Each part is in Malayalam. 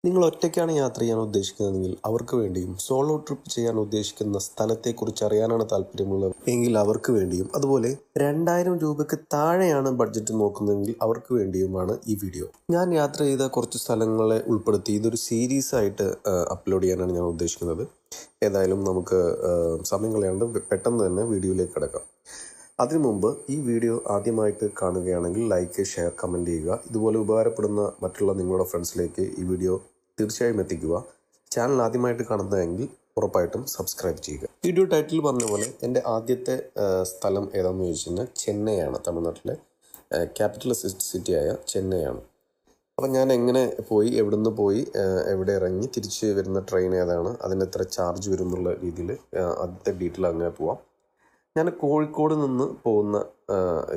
നിങ്ങൾ ഒറ്റയ്ക്കാണ് യാത്ര ചെയ്യാൻ ഉദ്ദേശിക്കുന്നതെങ്കിൽ അവർക്ക് വേണ്ടിയും, സോളോ ട്രിപ്പ് ചെയ്യാൻ ഉദ്ദേശിക്കുന്ന സ്ഥലത്തെക്കുറിച്ച് അറിയാനാണ് താല്പര്യമുള്ളത് എങ്കിൽ അവർക്ക് വേണ്ടിയും, അതുപോലെ 2000 രൂപയ്ക്ക് താഴെയാണ് ബഡ്ജറ്റ് നോക്കുന്നതെങ്കിൽ അവർക്ക് വേണ്ടിയുമാണ് ഈ വീഡിയോ. ഞാൻ യാത്ര ചെയ്ത കുറച്ച് സ്ഥലങ്ങളെ ഉൾപ്പെടുത്തി ഇതൊരു സീരീസ് ആയിട്ട് അപ്ലോഡ് ചെയ്യാനാണ് ഞാൻ ഉദ്ദേശിക്കുന്നത്. ഏതായാലും നമുക്ക് സമയം കളയാണ്ട് പെട്ടെന്ന് തന്നെ വീഡിയോയിലേക്ക് കിടക്കാം. അതിനു മുമ്പ് ഈ വീഡിയോ ആദ്യമായിട്ട് കാണുകയാണെങ്കിൽ ലൈക്ക്, ഷെയർ, കമൻറ്റ് ചെയ്യുക. ഇതുപോലെ ഉപകാരപ്പെടുന്ന മറ്റുള്ള നിങ്ങളുടെ ഫ്രണ്ട്സിലേക്ക് ഈ വീഡിയോ തീർച്ചയായും എത്തിക്കുക. ചാനൽ ആദ്യമായിട്ട് കാണുന്നതെങ്കിൽ ഉറപ്പായിട്ടും സബ്സ്ക്രൈബ് ചെയ്യുക. വീഡിയോ ടൈറ്റിൽ പറഞ്ഞ പോലെ എൻ്റെ ആദ്യത്തെ സ്ഥലം ഏതാണെന്ന് ചോദിച്ചു കഴിഞ്ഞാൽ ചെന്നൈയാണ്. തമിഴ്നാട്ടിലെ ക്യാപിറ്റൽ സിറ്റിയായ ചെന്നൈയാണ്. അപ്പം ഞാൻ എങ്ങനെ പോയി, എവിടുന്ന് പോയി, എവിടെ ഇറങ്ങി, തിരിച്ച് വരുന്ന ട്രെയിൻ ഏതാണ്, അതിന് എത്ര ചാർജ് വരും എന്നുള്ള രീതിയിൽ ആദ്യത്തെ ഡീറ്റെയിൽ അങ്ങനെ പോവാം. ഞാൻ കോഴിക്കോട് നിന്ന് പോകുന്ന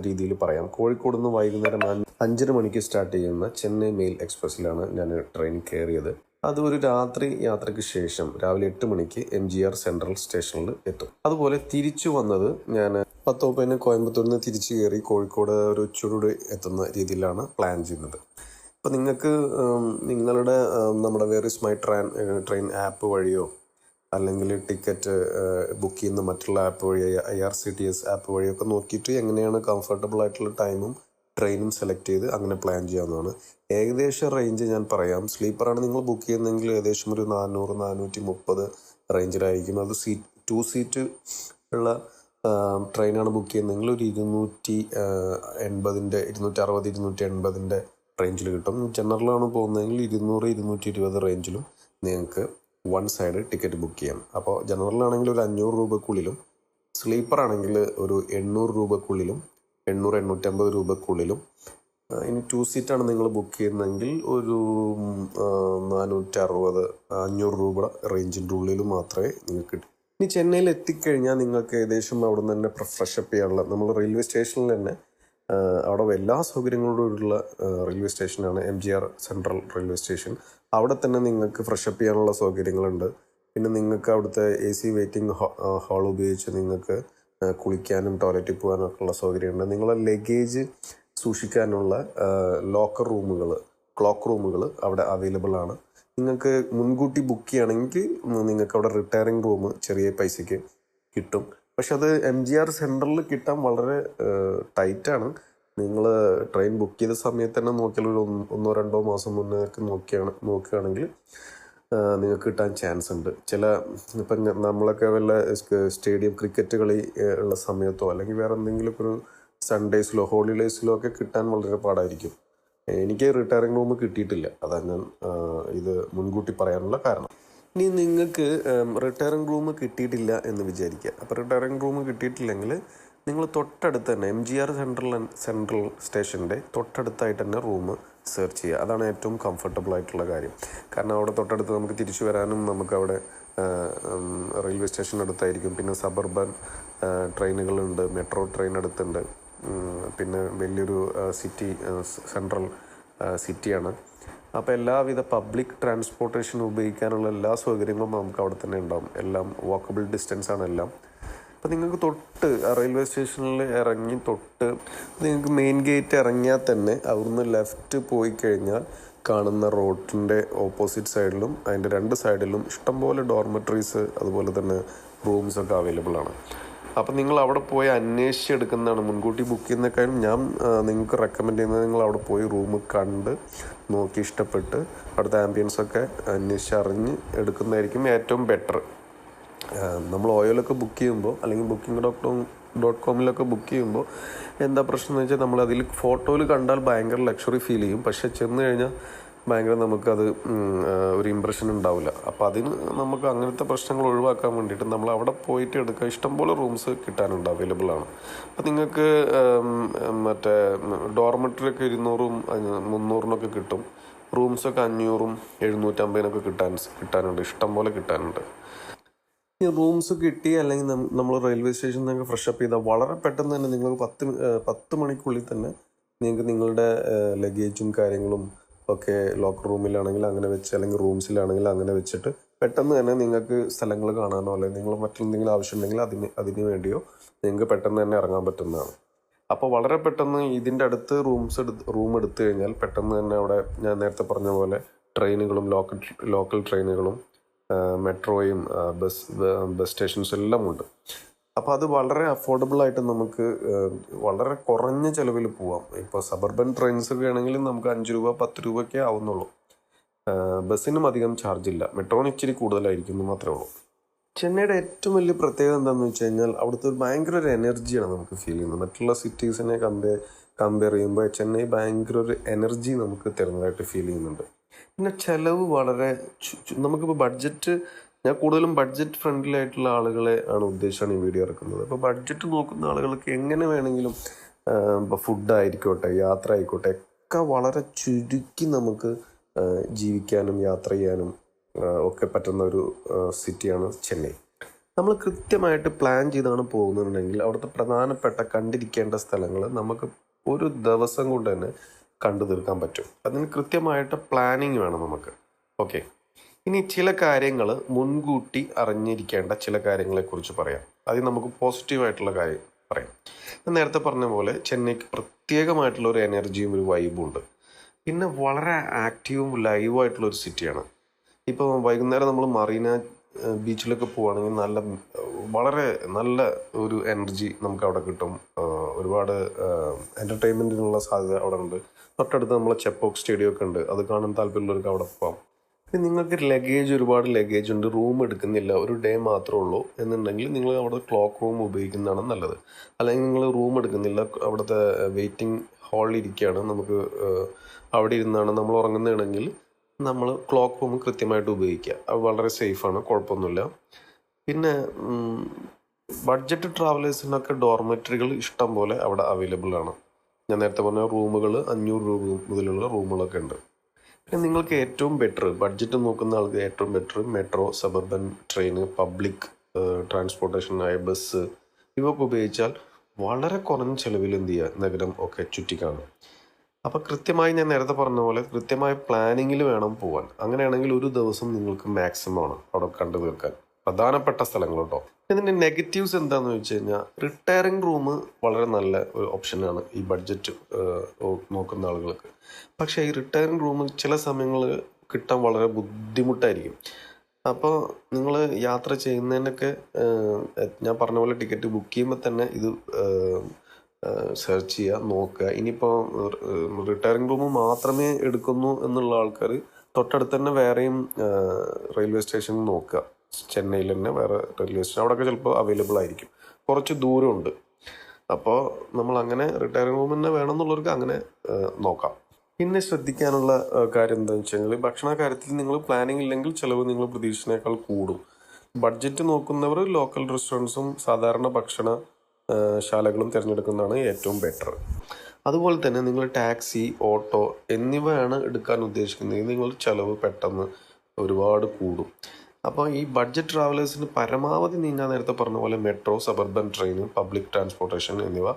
രീതിയിൽ പറയാം. കോഴിക്കോട് നിന്ന് വൈകുന്നേരം 5:30 മണിക്ക് സ്റ്റാർട്ട് ചെയ്യുന്ന ചെന്നൈ മെയിൽ എക്സ്പ്രസ്സിലാണ് ഞാൻ ട്രെയിൻ കയറിയത്. അത് ഒരു രാത്രി യാത്രയ്ക്ക് ശേഷം രാവിലെ 8 മണിക്ക് MGR സെൻട്രൽ സ്റ്റേഷനിൽ എത്തും. അതുപോലെ തിരിച്ചു വന്നത് ഞാൻ 10:30 കോയമ്പത്തൂരിൽ നിന്ന് തിരിച്ചു കയറി കോഴിക്കോട് ഒരു ഉച്ചയോടെ എത്തുന്ന രീതിയിലാണ് പ്ലാൻ ചെയ്യുന്നത്. അപ്പോൾ നിങ്ങൾക്ക് നിങ്ങളുടെ നമ്മുടെ where is my train app വഴിയോ അല്ലെങ്കിൽ ടിക്കറ്റ് ബുക്ക് ചെയ്യുന്ന മറ്റുള്ള ആപ്പ് വഴി IRCTS ആപ്പ് വഴിയൊക്കെ നോക്കിയിട്ട് എങ്ങനെയാണ് കംഫർട്ടബിൾ ആയിട്ടുള്ള ടൈമും ട്രെയിനും സെലക്ട് ചെയ്ത് അങ്ങനെ പ്ലാൻ ചെയ്യാവുന്നതാണ്. ഏകദേശം റേഞ്ച് ഞാൻ പറയാം. സ്ലീപ്പറാണ് നിങ്ങൾ ബുക്ക് ചെയ്യുന്നതെങ്കിൽ ഏകദേശം ഒരു 400-430 റേഞ്ചിലായിരിക്കും. അത് 2 സീറ്റ് ഉള്ള ട്രെയിനാണ് ബുക്ക് ചെയ്യുന്നതെങ്കിൽ ഒരു 280, 280 റേഞ്ചിൽ കിട്ടും. ജനറലാണ് പോകുന്നതെങ്കിൽ 200-220 റേഞ്ചിലും നിങ്ങൾക്ക് വൺ സൈഡ് ടിക്കറ്റ് ബുക്ക് ചെയ്യാം. അപ്പോൾ ജനറലാണെങ്കിൽ ഒരു 500 രൂപക്കുള്ളിലും, സ്ലീപ്പർ ആണെങ്കിൽ ഒരു 800 രൂപക്കുള്ളിലും, 800-850 രൂപക്കുള്ളിലും. ഇനി 2 സീറ്റാണ് നിങ്ങൾ ബുക്ക് ചെയ്യുന്നതെങ്കിൽ ഒരു 460-500 രൂപ റേഞ്ചിൻ്റെ ഉള്ളിൽ മാത്രമേ നിങ്ങൾക്ക് കിട്ടൂ. ഇനി ചെന്നൈയിൽ എത്തിക്കഴിഞ്ഞാൽ നിങ്ങൾക്ക് ഏകദേശം അവിടെ നിന്ന് തന്നെ ഫ്രഷപ്പ് ചെയ്യാനുള്ള, നമ്മൾ റെയിൽവേ സ്റ്റേഷനിൽ തന്നെ അവിടെ എല്ലാ സൗകര്യങ്ങളോടുള്ള റെയിൽവേ സ്റ്റേഷനാണ് MGR സെൻട്രൽ റെയിൽവേ സ്റ്റേഷൻ. അവിടെ തന്നെ നിങ്ങൾക്ക് ഫ്രഷപ്പ് ചെയ്യാനുള്ള സൗകര്യങ്ങളുണ്ട്. പിന്നെ നിങ്ങൾക്ക് അവിടുത്തെ AC വെയിറ്റിംഗ് ഹാൾ ഉപയോഗിച്ച് നിങ്ങൾക്ക് കുളിക്കാനും ടോയ്ലറ്റിൽ പോകാനൊക്കെ ഉള്ള സൗകര്യമുണ്ട്. നിങ്ങളെ ലഗേജ് സൂക്ഷിക്കാനുള്ള ക്ലോക്ക് റൂമുകൾ അവിടെ അവൈലബിൾ ആണ്. നിങ്ങൾക്ക് മുൻകൂട്ടി ബുക്ക് ചെയ്യുകയാണെങ്കിൽ നിങ്ങൾക്ക് അവിടെ റിട്ടയറിംഗ് റൂം ചെറിയ പൈസയ്ക്ക് കിട്ടും. പക്ഷെ അത് MGR സെൻട്രലിൽ കിട്ടാൻ വളരെ ടൈറ്റാണ്. നിങ്ങൾ ട്രെയിൻ ബുക്ക് ചെയ്ത സമയത്ത് തന്നെ നോക്കിയാൽ ഒരു 1-2 മാസം മുന്നേ നോക്കുകയാണെങ്കിൽ നിങ്ങൾക്ക് കിട്ടാൻ ചാൻസ് ഉണ്ട്. ഇപ്പം നമ്മളൊക്കെ വല്ല സ്റ്റേഡിയം ക്രിക്കറ്റ് കളി ഉള്ള സമയത്തോ അല്ലെങ്കിൽ വേറെ എന്തെങ്കിലുമൊക്കെ ഒരു സൺഡേസിലോ ഹോളിഡേയ്സിലോ ഒക്കെ കിട്ടാൻ വളരെ പാടായിരിക്കും. എനിക്ക് റിട്ടയറിംഗ് റൂം കിട്ടിയിട്ടില്ല. അതാണ് ഞാൻ ഇത് മുൻകൂട്ടി പറയാനുള്ള കാരണം. ഇനി നിങ്ങൾക്ക് റിട്ടയറിംഗ് റൂം കിട്ടിയിട്ടില്ല എന്ന് വിചാരിക്കുക. അപ്പോൾ റിട്ടയറിംഗ് റൂം കിട്ടിയിട്ടില്ലെങ്കിൽ നിങ്ങൾ തൊട്ടടുത്ത് തന്നെ MGR സെൻട്രൽ സ്റ്റേഷൻ്റെ തൊട്ടടുത്തായിട്ട് തന്നെ റൂം സെർച്ച് ചെയ്യുക. അതാണ് ഏറ്റവും കംഫർട്ടബിൾ ആയിട്ടുള്ള കാര്യം. കാരണം അവിടെ തൊട്ടടുത്ത് നമുക്ക് തിരിച്ചു വരാനും നമുക്കവിടെ റെയിൽവേ സ്റ്റേഷൻ അടുത്തായിരിക്കും. പിന്നെ സബർബൻ ട്രെയിനുകളുണ്ട്, മെട്രോ ട്രെയിൻ അടുത്തുണ്ട്. പിന്നെ വലിയൊരു സെൻട്രൽ സിറ്റിയാണ്. അപ്പോൾ എല്ലാവിധ പബ്ലിക് ട്രാൻസ്പോർട്ടേഷൻ ഉപയോഗിക്കാനുള്ള എല്ലാ സൗകര്യങ്ങളും നമുക്ക് അവിടെ തന്നെ ഉണ്ടാകും. എല്ലാം വാക്കബിൾ ഡിസ്റ്റൻസ് ആണ് എല്ലാം. അപ്പോൾ നിങ്ങൾക്ക് തൊട്ട് റെയിൽവേ സ്റ്റേഷനിൽ ഇറങ്ങി തൊട്ട് നിങ്ങൾക്ക് മെയിൻ ഗേറ്റ് ഇറങ്ങിയാൽ തന്നെ അവിടുന്ന് ലെഫ്റ്റ് പോയി കഴിഞ്ഞാൽ കാണുന്ന റോഡിൻ്റെ ഓപ്പോസിറ്റ് സൈഡിലും അതിൻ്റെ 2 സൈഡിലും ഇഷ്ടംപോലെ ഡോർമെട്രീസ് അതുപോലെ തന്നെ റൂംസൊക്കെ അവൈലബിൾ ആണ്. അപ്പം നിങ്ങൾ അവിടെ പോയി അന്വേഷിച്ചെടുക്കുന്നതാണ്. മുൻകൂട്ടി ബുക്ക് ചെയ്യുന്നതിനേക്കാളും ഞാൻ നിങ്ങൾക്ക് റെക്കമെൻഡ് ചെയ്യുന്നത് നിങ്ങൾ അവിടെ പോയി റൂം കണ്ട് നോക്കി ഇഷ്ടപ്പെട്ട് അവിടുത്തെ ആംബിയൻസൊക്കെ അന്വേഷിച്ചറിഞ്ഞ് എടുക്കുന്നതായിരിക്കും ഏറ്റവും ബെറ്റർ. നമ്മൾ ഓയോലൊക്കെ ബുക്ക് ചെയ്യുമ്പോൾ അല്ലെങ്കിൽ booking.com ബുക്ക് ചെയ്യുമ്പോൾ എന്താ പ്രശ്നം എന്ന് വെച്ചാൽ നമ്മൾ അതിൽ ഫോട്ടോയിൽ കണ്ടാൽ ഭയങ്കര ലക്ഷറി ഫീൽ ചെയ്യും. പക്ഷേ ചെന്ന് കഴിഞ്ഞാൽ ഭയങ്കര നമുക്കത് ഒരു ഇമ്പ്രഷൻ ഉണ്ടാവില്ല. അപ്പോൾ അതിന് നമുക്ക് അങ്ങനത്തെ പ്രശ്നങ്ങൾ ഒഴിവാക്കാൻ വേണ്ടിയിട്ട് നമ്മൾ അവിടെ പോയിട്ട് എടുക്കുക. ഇഷ്ടംപോലെ റൂംസ് കിട്ടാനുണ്ട്, അവൈലബിൾ ആണ്. അപ്പോൾ നിങ്ങൾക്ക് മറ്റേ ഡോർമെറ്ററിയൊക്കെ 200-300 കിട്ടും. റൂംസൊക്കെ 500-750 കിട്ടാനുണ്ട്, ഇഷ്ടംപോലെ കിട്ടാനുണ്ട്. ഈ റൂംസ് കിട്ടി അല്ലെങ്കിൽ നമ്മൾ റെയിൽവേ സ്റ്റേഷനിൽ നിന്നൊക്കെ ഫ്രഷപ്പ് ചെയ്താൽ വളരെ പെട്ടെന്ന് തന്നെ നിങ്ങൾക്ക് 10 മണിക്കുള്ളിൽ തന്നെ നിങ്ങൾക്ക് നിങ്ങളുടെ ലഗേജും കാര്യങ്ങളും ഒക്കെ ലോക്കർ റൂമിലാണെങ്കിൽ അങ്ങനെ വെച്ച്, അല്ലെങ്കിൽ റൂംസിലാണെങ്കിൽ അങ്ങനെ വെച്ചിട്ട് പെട്ടെന്ന് തന്നെ നിങ്ങൾക്ക് സ്ഥലങ്ങൾ കാണാനോ അല്ലെങ്കിൽ നിങ്ങൾ മറ്റെന്തെങ്കിലും ആവശ്യമുണ്ടെങ്കിൽ അതിന് വേണ്ടിയോ നിങ്ങൾക്ക് പെട്ടെന്ന് തന്നെ ഇറങ്ങാൻ പറ്റുന്നതാണ്. അപ്പോൾ വളരെ പെട്ടെന്ന് ഇതിൻ്റെ അടുത്ത് റൂം എടുത്തു കഴിഞ്ഞാൽ പെട്ടെന്ന് തന്നെ അവിടെ ഞാൻ നേരത്തെ പറഞ്ഞ പോലെ ട്രെയിനുകളും ലോക്കൽ ട്രെയിനുകളും മെട്രോയും ബസ് സ്റ്റേഷൻസ് എല്ലാം ഉണ്ട്. അപ്പോൾ അത് വളരെ അഫോർഡബിൾ ആയിട്ട് നമുക്ക് വളരെ കുറഞ്ഞ ചിലവിൽ പോവാം. ഇപ്പോൾ സബർബൻ ട്രെയിൻസ് ഒക്കെ ആണെങ്കിൽ നമുക്ക് 5 രൂപ 10 രൂപയൊക്കെ ആവുന്നുള്ളൂ. ബസ്സിനും അധികം ചാർജ് ഇല്ല. മെട്രോന് ഇച്ചിരി കൂടുതലായിരിക്കും എന്ന് മാത്രമേ ഉള്ളൂ. ചെന്നൈയുടെ ഏറ്റവും വലിയ പ്രത്യേകത എന്താണെന്ന് വെച്ച് കഴിഞ്ഞാൽ അവിടുത്തെ ഭയങ്കര ഒരു എനർജിയാണ് നമുക്ക് ഫീൽ ചെയ്യുന്നത്. മറ്റുള്ള സിറ്റീസിനെ കമ്പയർ ചെയ്യുമ്പോൾ ചെന്നൈ ഭയങ്കര ഒരു എനർജി നമുക്ക് തരുന്നതായിട്ട് ഫീൽ ചെയ്യുന്നുണ്ട്. പിന്നെ ചിലവ് വളരെ നമുക്കിപ്പോൾ ഞാൻ കൂടുതലും ബഡ്ജറ്റ് ഫ്രണ്ട്ലി ആയിട്ടുള്ള ആളുകളെ ആണ് ഉദ്ദേശിച്ചാണ് ഈ വീഡിയോ ഇറക്കുന്നത്. അപ്പോൾ ബഡ്ജറ്റ് നോക്കുന്ന ആളുകൾക്ക് എങ്ങനെ വേണമെങ്കിലും ഇപ്പോൾ ഫുഡ് ആയിക്കോട്ടെ, യാത്ര ആയിക്കോട്ടെ, ഒക്കെ വളരെ ചുരുക്കി നമുക്ക് ജീവിക്കാനും യാത്ര ചെയ്യാനും ഒക്കെ പറ്റുന്ന ഒരു സിറ്റിയാണ് ചെന്നൈ. നമ്മൾ കൃത്യമായിട്ട് പ്ലാൻ ചെയ്താണ് പോകുന്നുണ്ടെങ്കിൽ അവിടുത്തെ പ്രധാനപ്പെട്ട കണ്ടിരിക്കേണ്ട സ്ഥലങ്ങൾ നമുക്ക് ഒരു ദിവസം കൊണ്ട് തന്നെ കണ്ടു തീർക്കാൻ പറ്റും. അതിന് കൃത്യമായിട്ട് പ്ലാനിങ് വേണം നമുക്ക്. ഓക്കെ, ഇനി ചില കാര്യങ്ങൾ മുൻകൂട്ടി അറിഞ്ഞിരിക്കേണ്ട ചില കാര്യങ്ങളെക്കുറിച്ച് പറയാം. അതിൽ നമുക്ക് പോസിറ്റീവായിട്ടുള്ള കാര്യം പറയാം. ഞാൻ നേരത്തെ പറഞ്ഞ പോലെ ചെന്നൈക്ക് പ്രത്യേകമായിട്ടുള്ള ഒരു എനർജിയും ഒരു വൈബും ഉണ്ട്. പിന്നെ വളരെ ആക്റ്റീവും ലൈവായിട്ടുള്ളൊരു സിറ്റിയാണ്. ഇപ്പോൾ വൈകുന്നേരം നമ്മൾ മറീന ബീച്ചിലൊക്കെ പോവുകയാണെങ്കിൽ വളരെ നല്ല ഒരു എനർജി നമുക്ക് അവിടെ കിട്ടും. ഒരുപാട് എൻ്റർടൈൻമെൻറ്റിനുള്ള സാധ്യത അവിടെ ഉണ്ട്. തൊട്ടടുത്ത് നമ്മളെ ചെപ്പോക്ക് സ്റ്റേഡിയം ഒക്കെ ഉണ്ട്. അത് കാണാൻ താല്പര്യമുള്ളവർക്ക് അവിടെ പോകാം. പിന്നെ നിങ്ങൾക്ക് ഒരുപാട് ലഗേജ് ഉണ്ട്, റൂം എടുക്കുന്നില്ല, ഒരു ഡേ മാത്രമേ ഉള്ളൂ എന്നുണ്ടെങ്കിൽ നിങ്ങൾ അവിടെ ക്ലോക്ക് റൂം ഉപയോഗിക്കുന്നതാണ് നല്ലത്. അല്ലെങ്കിൽ നിങ്ങൾ റൂം എടുക്കുന്നില്ല, അവിടുത്തെ വെയിറ്റിംഗ് ഹാളിൽ ഇരിക്കുകയാണ്, നമുക്ക് അവിടെ ഇരുന്നാണ് നമ്മൾ ഉറങ്ങുന്നതാണെങ്കിൽ നമ്മൾ ക്ലോക്ക് റൂം കൃത്യമായിട്ട് ഉപയോഗിക്കുക. അത് വളരെ സേഫാണ്, കുഴപ്പമൊന്നുമില്ല. പിന്നെ ബഡ്ജറ്റ് ട്രാവലേഴ്സിനൊക്കെ ഡോർമെറ്ററികൾ ഇഷ്ടം പോലെ അവിടെ അവൈലബിൾ ആണ്. ഞാൻ നേരത്തെ പറഞ്ഞ റൂമുകൾ 500 രൂപ മുതലുള്ള റൂമുകളൊക്കെ ഉണ്ട്. പിന്നെ നിങ്ങൾക്ക് ഏറ്റവും ബെറ്റർ, ബഡ്ജറ്റ് നോക്കുന്ന ആൾക്ക് ഏറ്റവും better metro, suburban train, public ട്രാൻസ്പോർട്ടേഷനായ ബസ് ഇവയൊക്കെ ഉപയോഗിച്ചാൽ വളരെ കുറഞ്ഞ ചിലവിൽ എന്ത് ചെയ്യുക, നഗരം ഒക്കെ ചുറ്റിക്കാണും. അപ്പോൾ കൃത്യമായി ഞാൻ നേരത്തെ പറഞ്ഞ പോലെ കൃത്യമായ പ്ലാനിങ്ങിൽ വേണം പോകാൻ. അങ്ങനെയാണെങ്കിൽ ഒരു ദിവസം നിങ്ങൾക്ക് മാക്സിമം ആണ് അവിടെ കണ്ടു തീർക്കാൻ പ്രധാനപ്പെട്ട സ്ഥലങ്ങൾ കേട്ടോ. ഇതിൻ്റെ നെഗറ്റീവ്സ് എന്താണെന്ന് വെച്ച് കഴിഞ്ഞാൽ റിട്ടയറിംഗ് റൂം വളരെ നല്ല ഒരു ഓപ്ഷനാണ് ഈ ബഡ്ജറ്റ് നോക്കുന്ന ആളുകൾക്ക്. പക്ഷേ ഈ റിട്ടയറിംഗ് റൂം ചില സമയങ്ങളിൽ കിട്ടാൻ വളരെ ബുദ്ധിമുട്ടായിരിക്കും. അപ്പോൾ നിങ്ങൾ യാത്ര ചെയ്യുന്നതിനൊക്കെ ഞാൻ പറഞ്ഞ പോലെ ടിക്കറ്റ് ബുക്ക് ചെയ്യുമ്പോൾ തന്നെ ഇത് സെർച്ച് ചെയ്യുക, നോക്കുക. ഇനിയിപ്പോൾ റിട്ടയറിംഗ് റൂം മാത്രമേ എടുക്കുന്നു എന്നുള്ള ആൾക്കാർ തൊട്ടടുത്ത് തന്നെ വേറെയും റെയിൽവേ സ്റ്റേഷൻ നോക്കുക. ചെന്നൈയിൽ തന്നെ വേറെ റെയിൽവേ സ്റ്റേഷൻ അവിടെയൊക്കെ ചിലപ്പോൾ അവൈലബിൾ ആയിരിക്കും. കുറച്ച് ദൂരമുണ്ട്. അപ്പോൾ നമ്മൾ അങ്ങനെ റിട്ടയറിംഗ് റൂം തന്നെ വേണമെന്നുള്ളവർക്ക് അങ്ങനെ നോക്കാം. പിന്നെ ശ്രദ്ധിക്കാനുള്ള കാര്യം എന്താണെന്ന് വെച്ച് കഴിഞ്ഞാൽ ഭക്ഷണ കാര്യത്തിൽ നിങ്ങൾ പ്ലാനിങ് ഇല്ലെങ്കിൽ ചിലവ് നിങ്ങൾ പ്രതീക്ഷിച്ചതിനേക്കാൾ കൂടും. ബഡ്ജറ്റ് നോക്കുന്നവർ ലോക്കൽ റെസ്റ്റോറൻറ്റ്സും സാധാരണ ശാലകളും തിരഞ്ഞെടുക്കുന്നതാണ് ഏറ്റവും ബെറ്റർ. അതുപോലെ തന്നെ നിങ്ങൾ ടാക്സി, ഓട്ടോ എന്നിവയാണ് എടുക്കാൻ ഉദ്ദേശിക്കുന്നത്, നിങ്ങൾ ചിലവ് പെട്ടെന്ന് ഒരുപാട് കൂടും. അപ്പോൾ ഈ ബഡ്ജറ്റ് ട്രാവലേഴ്സിന് പരമാവധി ഞാൻ നേരത്തെ പറഞ്ഞ പോലെ metro, suburban train, public transportation എന്നിവ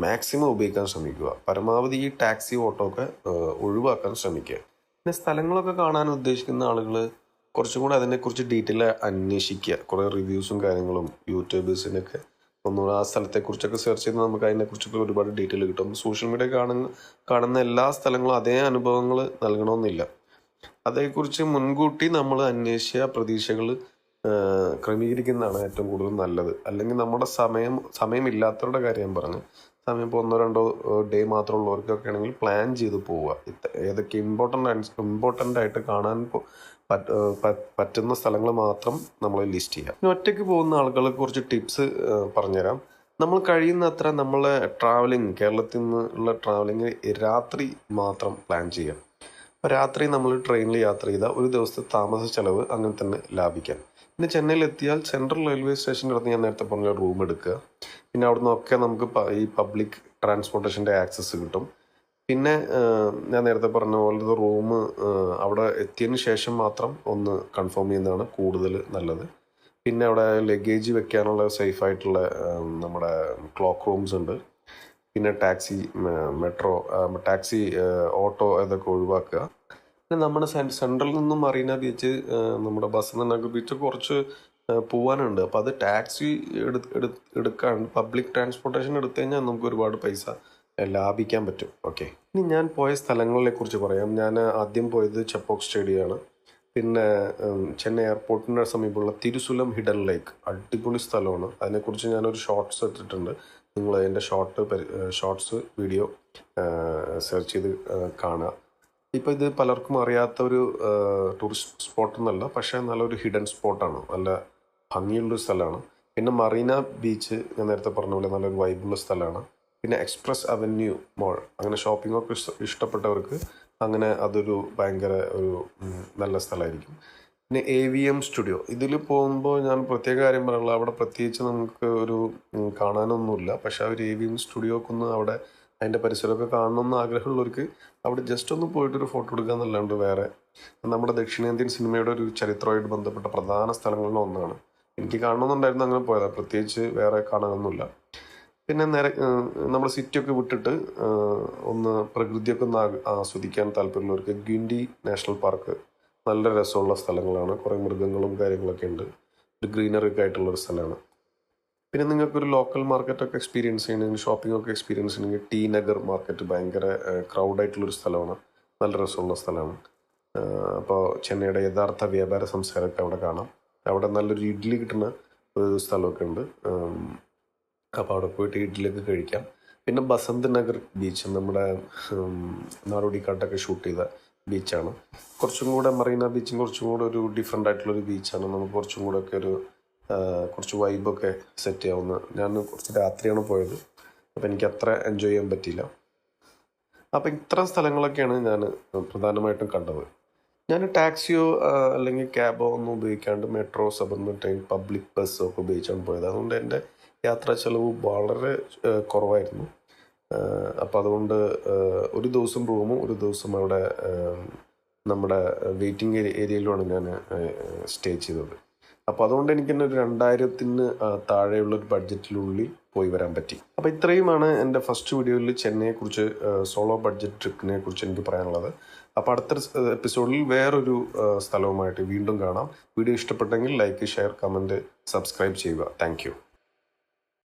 മാക്സിമം ഉപയോഗിക്കാൻ ശ്രമിക്കുക. പരമാവധി ഈ ടാക്സി, ഓട്ടോ ഒക്കെ ഒഴിവാക്കാൻ ശ്രമിക്കുക. പിന്നെ സ്ഥലങ്ങളൊക്കെ കാണാൻ ഉദ്ദേശിക്കുന്ന ആളുകൾ കുറച്ചും കൂടെ അതിനെക്കുറിച്ച് ഡീറ്റെയിൽ അന്വേഷിക്കുക. കുറേ റിവ്യൂസും കാര്യങ്ങളും യൂട്യൂബേഴ്സിനൊക്കെ ഒന്നുകൂടെ ആ സ്ഥലത്തെക്കുറിച്ചൊക്കെ സെർച്ച് ചെയ്ത് നമുക്ക് അതിനെക്കുറിച്ചൊക്കെ ഒരുപാട് ഡീറ്റെയിൽ കിട്ടും. സോഷ്യൽ മീഡിയ കാണുന്ന എല്ലാ സ്ഥലങ്ങളും അതേ അനുഭവങ്ങൾ നൽകണമെന്നില്ല. അതേക്കുറിച്ച് മുൻകൂട്ടി നമ്മൾ അന്വേഷിച്ച പ്രതീക്ഷകൾ ക്രമീകരിക്കുന്നതാണ് ഏറ്റവും കൂടുതൽ നല്ലത്. അല്ലെങ്കിൽ നമ്മുടെ സമയമില്ലാത്തവരുടെ കാര്യം ഞാൻ പറഞ്ഞു, സമയം ഇപ്പോൾ 1-2 ഡേ മാത്രമുള്ളവർക്കൊക്കെ ആണെങ്കിൽ പ്ലാൻ ചെയ്ത് പോവുക. ഏതൊക്കെ ഇമ്പോർട്ടൻ്റ് ആയിട്ട് കാണാൻ പറ്റുന്ന സ്ഥലങ്ങൾ മാത്രം നമ്മൾ ലിസ്റ്റ് ചെയ്യുക. പിന്നെ ഒറ്റയ്ക്ക് പോകുന്ന ആളുകൾക്ക് കുറച്ച് ടിപ്സ് പറഞ്ഞുതരാം. നമ്മൾ കഴിയുന്നത്ര നമ്മളെ കേരളത്തിൽ നിന്നുള്ള ട്രാവലിംഗ് രാത്രി മാത്രം പ്ലാൻ ചെയ്യാം. അപ്പോൾ രാത്രി നമ്മൾ ട്രെയിനിൽ യാത്ര ചെയ്താൽ ഒരു ദിവസത്തെ താമസ ചെലവ് അങ്ങനെ തന്നെ ലാഭിക്കാം. പിന്നെ ചെന്നൈയിലെത്തിയാൽ സെൻട്രൽ റെയിൽവേ സ്റ്റേഷൻ്റെ അടുത്ത് ഞാൻ നേരത്തെ പറഞ്ഞ റൂം എടുക്കുക. പിന്നെ അവിടെ നിന്നൊക്കെ നമുക്ക് ഈ പബ്ലിക് ട്രാൻസ്പോർട്ടേഷൻ്റെ ആക്സസ് കിട്ടും. പിന്നെ ഞാൻ നേരത്തെ പറഞ്ഞ പോലത്തെ റൂം അവിടെ എത്തിയതിന് ശേഷം മാത്രം ഒന്ന് കൺഫേം ചെയ്യുന്നതാണ് കൂടുതൽ നല്ലത്. പിന്നെ അവിടെ ലഗേജ് വെക്കാനുള്ള സേഫായിട്ടുള്ള നമ്മുടെ ക്ലോക്ക് റൂംസ് ഉണ്ട്. പിന്നെ ടാക്സി, ഓട്ടോ ഇതൊക്കെ ഒഴിവാക്കുക. പിന്നെ നമ്മുടെ സെൻട്രലിൽ നിന്നും മറീന ബീച്ച്, നമ്മുടെ ബസന്തനഗർ ബീച്ച് കുറച്ച് പോകാനുണ്ട്. അപ്പോൾ അത് ടാക്സി എടുക്കാൻ പബ്ലിക് ട്രാൻസ്പോർട്ടേഷൻ എടുത്തു കഴിഞ്ഞാൽ നമുക്ക് ഒരുപാട് പൈസ ലാഭിക്കാൻ പറ്റും. ഓക്കെ, ഇനി ഞാൻ പോയ സ്ഥലങ്ങളെ കുറിച്ച് പറയാം. ഞാൻ ആദ്യം പോയത് ചെപ്പോക്ക് സ്റ്റേഡിയമാണ്. പിന്നെ ചെന്നൈ എയർപോർട്ടിൻ്റെ സമീപമുള്ള തിരുസുലം ഹിഡൻ ലേക്ക്, അടിപൊളി സ്ഥലമാണ്. അതിനെക്കുറിച്ച് ഞാനൊരു ഷോർട്സ് ഇട്ടിട്ടുണ്ട്. നിങ്ങൾ അതിൻ്റെ ഷോർട്സ് വീഡിയോ സെർച്ച് ചെയ്ത് കാണുക. ഇപ്പോൾ ഇത് പലർക്കും അറിയാത്ത ഒരു ടൂറിസ്റ്റ് സ്പോട്ടൊന്നല്ല, പക്ഷേ നല്ലൊരു ഹിഡൻ സ്പോട്ടാണ്, നല്ല ഭംഗിയുള്ളൊരു സ്ഥലമാണ്. പിന്നെ മറീന ബീച്ച് ഞാൻ നേരത്തെ പറഞ്ഞ പോലെ നല്ലൊരു വൈബുള്ള സ്ഥലമാണ്. പിന്നെ എക്സ്പ്രസ് അവന്യൂ മോൾ, അങ്ങനെ ഷോപ്പിങ്ങൊക്കെ ഇഷ്ടപ്പെട്ടവർക്ക് അങ്ങനെ അതൊരു ഭയങ്കര ഒരു നല്ല സ്ഥലമായിരിക്കും. പിന്നെ AVM സ്റ്റുഡിയോ, ഇതിൽ പോകുമ്പോൾ ഞാൻ പ്രത്യേക കാര്യം പറയാനുള്ളത്, അവിടെ പ്രത്യേകിച്ച് നമുക്ക് ഒരു കാണാനൊന്നുമില്ല. പക്ഷേ ആ ഒരു AVM സ്റ്റുഡിയോക്കൊന്ന് അവിടെ അതിൻ്റെ പരിസരമൊക്കെ കാണണമെന്ന് ആഗ്രഹമുള്ളവർക്ക് അവിടെ ജസ്റ്റ് ഒന്ന് പോയിട്ടൊരു ഫോട്ടോ എടുക്കുക എന്നല്ലാണ്ട് വേറെ നമ്മുടെ ദക്ഷിണേന്ത്യൻ സിനിമയുടെ ഒരു ചരിത്രമായിട്ട് ബന്ധപ്പെട്ട പ്രധാന സ്ഥലങ്ങളിൽ ഒന്നാണ്. എനിക്ക് കാണണമെന്നുണ്ടായിരുന്നു, അങ്ങനെ പോയതാണ്. പ്രത്യേകിച്ച് വേറെ കാണാനൊന്നുമില്ല. പിന്നെ നേരെ നമ്മൾ സിറ്റിയൊക്കെ വിട്ടിട്ട് ഒന്ന് പ്രകൃതിയൊക്കെ ഒന്ന് ആസ്വദിക്കാൻ താല്പര്യമുള്ളവർക്ക് ഗിണ്ടി നാഷണൽ പാർക്ക് നല്ല രസമുള്ള സ്ഥലങ്ങളാണ്. കുറേ മൃഗങ്ങളും കാര്യങ്ങളൊക്കെ ഉണ്ട്. ഒരു ഗ്രീനറി ഒക്കെ ആയിട്ടുള്ളൊരു സ്ഥലമാണ്. പിന്നെ നിങ്ങൾക്കൊരു ലോക്കൽ മാർക്കറ്റൊക്കെ എക്സ്പീരിയൻസ് ചെയ്യണമെങ്കിൽ, ഷോപ്പിംഗ് ഒക്കെ എക്സ്പീരിയൻസ് ചെയ്യണമെങ്കിൽ ടി നഗർ മാർക്കറ്റ് ഭയങ്കര ക്രൗഡായിട്ടുള്ളൊരു സ്ഥലമാണ്, നല്ല രസമുള്ള സ്ഥലമാണ്. അപ്പോൾ ചെന്നൈയുടെ യഥാർത്ഥ വ്യാപാര സംസ്കാരമൊക്കെ അവിടെ കാണാം. അവിടെ നല്ലൊരു ഇഡ്ഡലി കിട്ടുന്ന ഒരു സ്ഥലമൊക്കെ ഉണ്ട്. അപ്പോൾ അവിടെ പോയിട്ട് ഇഡ്ഡലിയൊക്കെ കഴിക്കാം. പിന്നെ ബസന്ത് നഗർ ബീച്ച്, നമ്മുടെ നാടോടിക്കാട്ടൊക്കെ ഷൂട്ട് ചെയ്ത ബീച്ചാണ്. കുറച്ചും കൂടെ മറീന ബീച്ചും കുറച്ചും കൂടെ ഒരു ഡിഫറെൻ്റ് ആയിട്ടുള്ളൊരു ബീച്ചാണ്. നമുക്ക് കുറച്ചും കൂടെ ഒക്കെ ഒരു കുറച്ച് വൈബൊക്കെ സെറ്റ് ചെയ്യാവുന്ന. ഞാൻ കുറച്ച് രാത്രിയാണ് പോയത്, അപ്പോൾ എനിക്ക് അത്ര എൻജോയ് ചെയ്യാൻ പറ്റിയില്ല. അപ്പോൾ ഇത്തരം സ്ഥലങ്ങളൊക്കെയാണ് ഞാൻ പ്രധാനമായിട്ടും കണ്ടത്. ഞാൻ ടാക്സിയോ അല്ലെങ്കിൽ ക്യാബോ ഒന്നും ഉപയോഗിക്കാണ്ട് മെട്രോ, സബർബൻ ട്രെയിൻ, പബ്ലിക് ബസ്സോ ഒക്കെ ഉപയോഗിച്ചാണ് പോയത്. അതുകൊണ്ട് എൻ്റെ യാത്രാ ചെലവ് വളരെ കുറവായിരുന്നു. അപ്പോൾ അതുകൊണ്ട് ഒരു ദിവസം റൂമും ഒരു ദിവസം അവിടെ നമ്മുടെ വെയിറ്റിംഗ് ഏരിയയിലുമാണ് ഞാൻ സ്റ്റേ ചെയ്തത്. അപ്പോൾ അതുകൊണ്ട് എനിക്ക് തന്നെ ഒരു 2000-ന് താഴെയുള്ളൊരു ബഡ്ജറ്റിനുള്ളിൽ പോയി വരാൻ പറ്റി. അപ്പോൾ ഇത്രയുമാണ് എൻ്റെ ഫസ്റ്റ് വീഡിയോയിൽ ചെന്നൈയെക്കുറിച്ച്, സോളോ ബഡ്ജറ്റ് ട്രിപ്പിനെ കുറിച്ച് എനിക്ക് പറയാനുള്ളത്. അപ്പോൾ അടുത്ത എപ്പിസോഡിൽ വേറൊരു സ്ഥലവുമായിട്ട് വീണ്ടും കാണാം. വീഡിയോ ഇഷ്ടപ്പെട്ടെങ്കിൽ ലൈക്ക്, ഷെയർ, കമൻറ്റ്, സബ്സ്ക്രൈബ് ചെയ്യുക. താങ്ക്